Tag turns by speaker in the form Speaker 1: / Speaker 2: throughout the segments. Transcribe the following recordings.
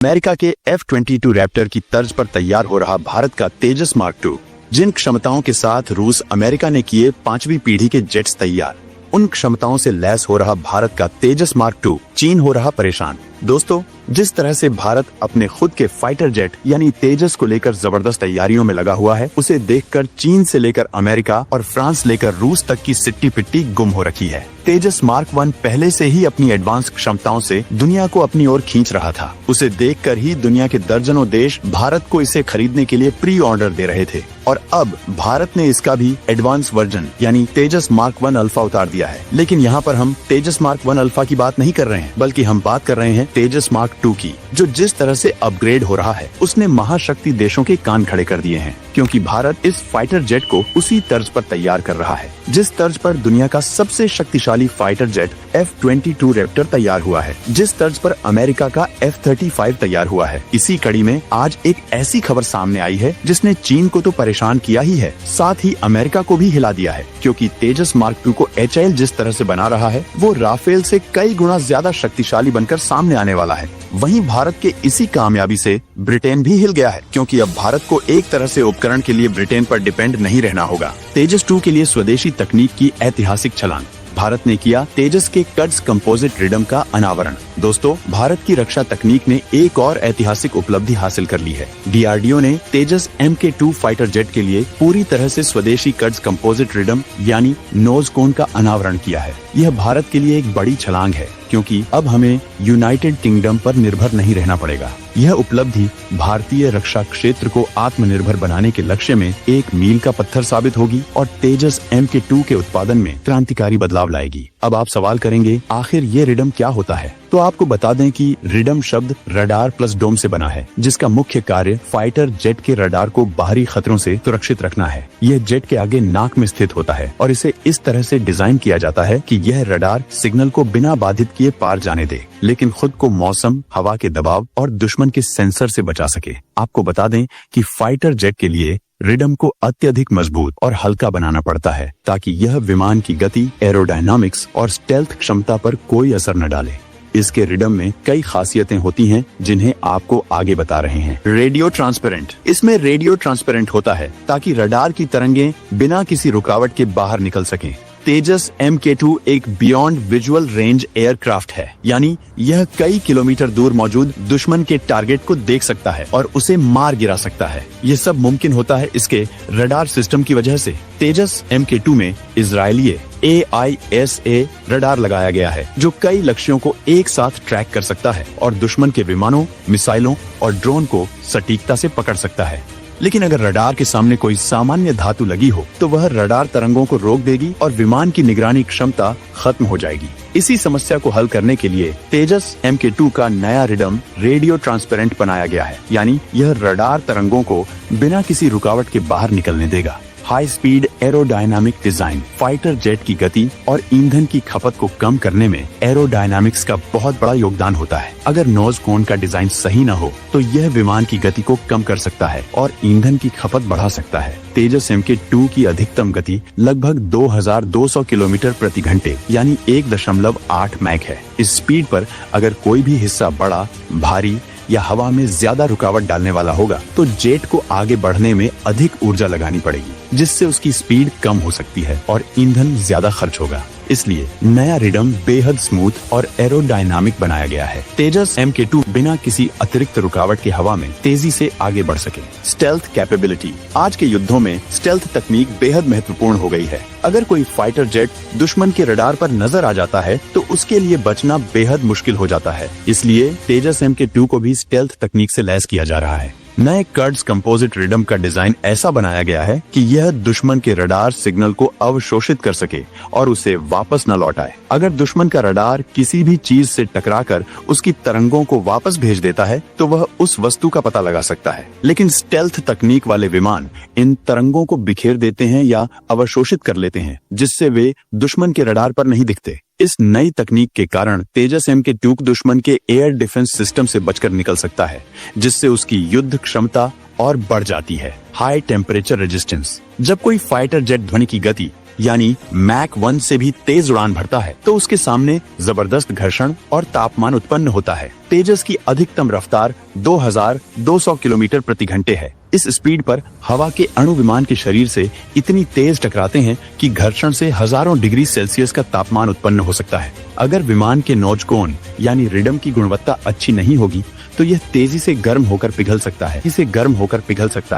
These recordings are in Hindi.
Speaker 1: अमेरिका के F-22 रैप्टर की तर्ज पर तैयार हो रहा भारत का तेजस मार्क II, जिन क्षमताओं के साथ रूस अमेरिका ने किए 5वीं पीढ़ी के जेट्स तैयार, उन क्षमताओं से लैस हो रहा भारत का तेजस मार्क II चीन हो रहा परेशान। दोस्तों, जिस तरह से भारत अपने खुद के फाइटर जेट यानी तेजस को लेकर जबरदस्त तैयारियों में लगा हुआ है, उसे देखकर चीन से लेकर अमेरिका और फ्रांस लेकर रूस तक की सिट्टी पिट्टी गुम हो रखी है। तेजस मार्क I पहले से ही अपनी एडवांस क्षमताओं से दुनिया को अपनी ओर खींच रहा था। उसे देखकर ही दुनिया के दर्जनों देश भारत को इसे खरीदने के लिए प्री ऑर्डर दे रहे थे और अब भारत ने इसका भी एडवांस वर्जन यानी तेजस मार्क I अल्फा उतार दिया है। लेकिन यहाँ पर हम तेजस मार्क I अल्फा की बात नहीं कर रहे हैं, बल्कि हम बात कर रहे हैं तेजस मार्क II की, जो जिस तरह से अपग्रेड हो रहा है उसने महाशक्ति देशों के कान खड़े कर दिए हैं, क्योंकि भारत इस फाइटर जेट को उसी तर्ज पर तैयार कर रहा है जिस तर्ज पर दुनिया का सबसे शक्तिशाली फाइटर जेट F-22 रैप्टर तैयार हुआ है, जिस तर्ज पर अमेरिका का F-35 तैयार हुआ है। इसी कड़ी में आज एक ऐसी खबर सामने आई है जिसने चीन को तो परेशान किया ही है, साथ ही अमेरिका को भी हिला दिया है, क्योंकि तेजस मार्क II को HAL जिस तरह से बना रहा है वो राफेल से कई गुना ज्यादा शक्तिशाली बनकर सामने आने वाला है। वहीं भारत के इसी कामयाबी से ब्रिटेन भी हिल गया है, क्योंकि अब भारत को एक तरह से उपकरण के लिए ब्रिटेन पर डिपेंड नहीं रहना होगा। तेजस II के लिए स्वदेशी तकनीक की ऐतिहासिक छलांग, भारत ने किया तेजस के कट्स कंपोजिट रिडम का अनावरण। दोस्तों, भारत की रक्षा तकनीक ने एक और ऐतिहासिक उपलब्धि हासिल कर ली है। DRDO ने तेजस MK2 फाइटर जेट के लिए पूरी तरह से स्वदेशी कट्स कंपोजिट रिडम यानी नोज कोन का अनावरण किया है। यह भारत के लिए एक बड़ी छलांग है, क्योंकि अब हमें यूनाइटेड किंगडम पर निर्भर नहीं रहना पड़ेगा। यह उपलब्धि भारतीय रक्षा क्षेत्र को आत्मनिर्भर बनाने के लक्ष्य में एक मील का पत्थर साबित होगी और तेजस MK2 के उत्पादन में क्रांतिकारी बदलाव लाएगी। अब आप सवाल करेंगे, आखिर ये रिडम क्या होता है? तो आपको बता दें कि रिडम शब्द रडार प्लस डोम से बना है, जिसका मुख्य कार्य फाइटर जेट के रडार को बाहरी खतरों से सुरक्षित रखना है। यह जेट के आगे नाक में स्थित होता है और इसे इस तरह से डिजाइन किया जाता है कि यह रडार सिग्नल को बिना बाधित किए पार जाने दे, लेकिन खुद को मौसम, हवा के दबाव और दुश्मन के सेंसर से बचा सके। आपको बता दें कि फाइटर जेट के लिए रिडम को अत्यधिक मजबूत और हल्का बनाना पड़ता है, ताकि यह विमान की गति, एरोडायनामिक्स और स्टेल्थ क्षमता पर कोई असर न डाले। इसके रिडम में कई खासियतें होती हैं, जिन्हें आपको आगे बता रहे हैं। रेडियो ट्रांसपेरेंट, इसमें रेडियो ट्रांसपेरेंट होता है ताकि रडार की तरंगें बिना किसी रुकावट के बाहर निकल सकें। तेजस MK2 एक बियॉन्ड विजुअल रेंज एयरक्राफ्ट है, यानी यह कई किलोमीटर दूर मौजूद दुश्मन के टारगेट को देख सकता है और उसे मार गिरा सकता है। यह सब मुमकिन होता है इसके रडार सिस्टम की वजह से। तेजस MK2 में इजरायली AISA रडार लगाया गया है, जो कई लक्ष्यों को एक साथ ट्रैक कर सकता है और दुश्मन के विमानों, मिसाइलों और ड्रोन को सटीकता से पकड़ सकता है। लेकिन अगर रडार के सामने कोई सामान्य धातु लगी हो तो वह रडार तरंगों को रोक देगी और विमान की निगरानी क्षमता खत्म हो जाएगी। इसी समस्या को हल करने के लिए तेजस MK2 का नया रिडम रेडियो ट्रांसपेरेंट बनाया गया है, यानी यह रडार तरंगों को बिना किसी रुकावट के बाहर निकलने देगा। High speed aerodynamic design fighter jet की गति और ईंधन की खपत को कम करने में एरोडायनामिक्स का बहुत बड़ा योगदान होता है। अगर नोज कोन का डिजाइन सही न हो तो यह विमान की गति को कम कर सकता है और ईंधन की खपत बढ़ा सकता है। तेजस MK2 की अधिकतम गति लगभग 2200 किलोमीटर प्रति घंटे यानी 1.8 मैक है। इस स्पीड पर अगर कोई भी हिस्सा बड़ा, भारी या हवा में ज्यादा रुकावट डालने वाला होगा तो जेट को आगे बढ़ने में अधिक ऊर्जा लगानी पड़ेगी, जिससे उसकी स्पीड कम हो सकती है और ईंधन ज्यादा खर्च होगा। इसलिए नया रिडम बेहद स्मूथ और एरोडायनामिक बनाया गया है। तेजस MK2 बिना किसी अतिरिक्त रुकावट के हवा में तेजी से आगे बढ़ सके। स्टेल्थ कैपेबिलिटी, आज के युद्धों में स्टेल्थ तकनीक बेहद महत्वपूर्ण हो गई है। अगर कोई फाइटर जेट दुश्मन के रडार पर नजर आ जाता है तो उसके लिए बचना बेहद मुश्किल हो जाता है। इसलिए तेजस MK2 को भी स्टेल्थ तकनीक से लैस किया जा रहा है। नए कर्ड्स कंपोजिट रिडम का डिजाइन ऐसा बनाया गया है कि यह दुश्मन के रडार सिग्नल को अवशोषित कर सके और उसे वापस न लौटाए। अगर दुश्मन का रडार किसी भी चीज से टकराकर उसकी तरंगों को वापस भेज देता है तो वह उस वस्तु का पता लगा सकता है, लेकिन स्टेल्थ तकनीक वाले विमान इन तरंगों को बिखेर देते हैं या अवशोषित कर लेते हैं, जिससे वे दुश्मन के रडार पर नहीं दिखते। इस नई तकनीक के कारण तेजस MK2 दुश्मन के एयर डिफेंस सिस्टम से बचकर निकल सकता है, जिससे उसकी युद्ध क्षमता और बढ़ जाती है। हाई टेम्परेचर रेजिस्टेंस, जब कोई फाइटर जेट ध्वनि की गति यानी मैक 1 से भी तेज उड़ान भरता है तो उसके सामने जबरदस्त घर्षण और तापमान उत्पन्न होता है। तेजस की अधिकतम रफ्तार 2200 किलोमीटर प्रति घंटे है। इस स्पीड पर हवा के अणु विमान के शरीर से इतनी तेज टकराते हैं कि घर्षण से हजारों डिग्री सेल्सियस का तापमान उत्पन्न हो सकता है। अगर विमान के नोज कोन यानी रिडम की गुणवत्ता अच्छी नहीं होगी तो यह तेजी से गर्म होकर पिघल सकता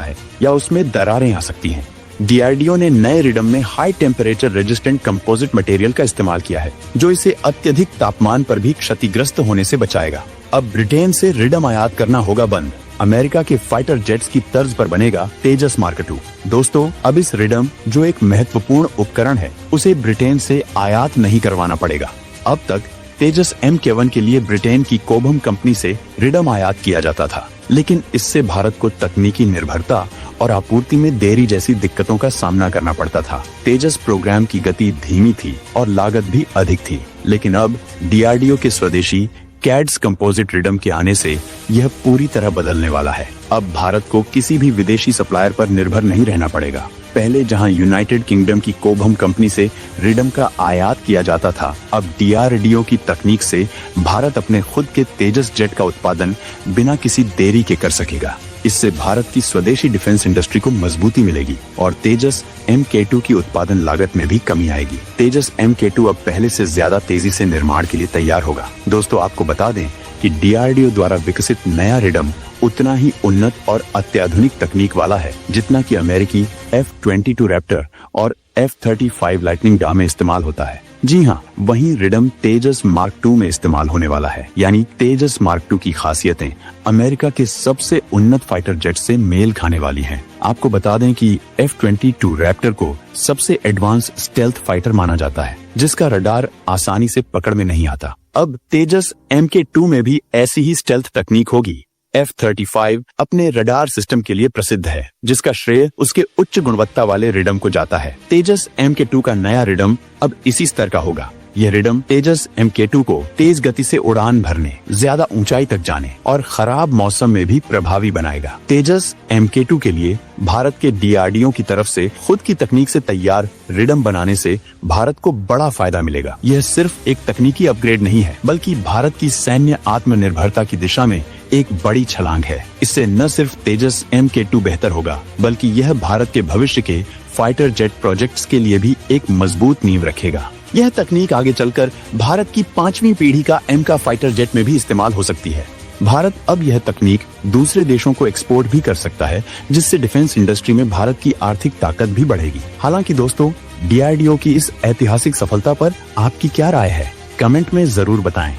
Speaker 1: है या उसमें दरारें आ सकती हैं। डीआरडीओ ने नए रिडम में high temperature resistant composite material का इस्तेमाल किया है जो इसे अत्यधिक तापमान पर भी क्षतिग्रस्त होने से बचाएगा। अब ब्रिटेन से रिडम आयात करना होगा बंद। अमेरिका के फाइटर जेट्स की तर्ज पर बनेगा तेजस मार्क 2। दोस्तों, अब इस रिडम जो एक महत्वपूर्ण उपकरण है उसे ब्रिटेन से आयात नहीं करवाना पड़ेगा। अब तक तेजस MK1 के लिए ब्रिटेन की कोबम कंपनी से रिडम आयात किया जाता था, लेकिन इससे भारत को तकनीकी निर्भरता और आपूर्ति में देरी जैसी दिक्कतों का सामना करना पड़ता था। तेजस प्रोग्राम की गति धीमी थी और लागत भी अधिक थी, लेकिन अब डीआरडीओ के स्वदेशी कैड्स कंपोजिट रिडम के आने से यह पूरी तरह बदलने वाला है। अब भारत को किसी भी विदेशी सप्लायर पर निर्भर नहीं रहना पड़ेगा। पहले जहां यूनाइटेड किंगडम की कोबम कंपनी से रिडम का आयात किया जाता था, अब डीआरडीओ की तकनीक से भारत अपने खुद के तेजस जेट का उत्पादन बिना किसी देरी के कर सकेगा। इससे भारत की स्वदेशी डिफेंस इंडस्ट्री को मजबूती मिलेगी और तेजस MK2 की उत्पादन लागत में भी कमी आएगी। तेजस MK2 अब पहले से ज्यादा तेजी से निर्माण के लिए तैयार होगा। दोस्तों, आपको बता दें कि डीआरडीओ द्वारा विकसित नया रिडम उतना ही उन्नत और अत्याधुनिक तकनीक वाला है जितना कि अमेरिकी F-22 रैप्टर और F-35 लाइटनिंग डा में इस्तेमाल होता है। जी हाँ, वहीं रिडम तेजस मार्क 2 में इस्तेमाल होने वाला है। यानी तेजस मार्क 2 की खासियतें अमेरिका के सबसे उन्नत फाइटर जेट से मेल खाने वाली हैं। आपको बता दें कि F-22 रैप्टर को सबसे एडवांस स्टेल्थ फाइटर माना जाता है जिसका रडार आसानी से पकड़ में नहीं आता। अब तेजस MK2 में भी ऐसी ही स्टेल्थ तकनीक होगी। F-35 अपने रडार सिस्टम के लिए प्रसिद्ध है जिसका श्रेय उसके उच्च गुणवत्ता वाले रिडम को जाता है। तेजस MK2 का नया रिडम अब इसी स्तर का होगा। यह रिडम तेजस MK2 को तेज गति से उड़ान भरने, ज्यादा ऊंचाई तक जाने और खराब मौसम में भी प्रभावी बनाएगा। तेजस MK2 के लिए भारत के डीआरडीओ की तरफ से खुद की तकनीक से तैयार रिडम बनाने से भारत को बड़ा फायदा मिलेगा। यह सिर्फ एक तकनीकी अपग्रेड नहीं है बल्कि भारत की सैन्य आत्मनिर्भरता की दिशा में एक बड़ी छलांग है। इससे न सिर्फ तेजस MK2 बेहतर होगा बल्कि यह भारत के भविष्य के फाइटर जेट प्रोजेक्ट्स के लिए भी एक मजबूत नींव रखेगा। यह तकनीक आगे चलकर भारत की 5वीं पीढ़ी का MK फाइटर जेट में भी इस्तेमाल हो सकती है। भारत अब यह तकनीक दूसरे देशों को एक्सपोर्ट भी कर सकता है जिससे डिफेंस इंडस्ट्री में भारत की आर्थिक ताकत भी बढ़ेगी। हालांकि दोस्तों, डीआरडीओ की इस ऐतिहासिक सफलता पर आपकी क्या राय है? कमेंट में जरूर बताएं।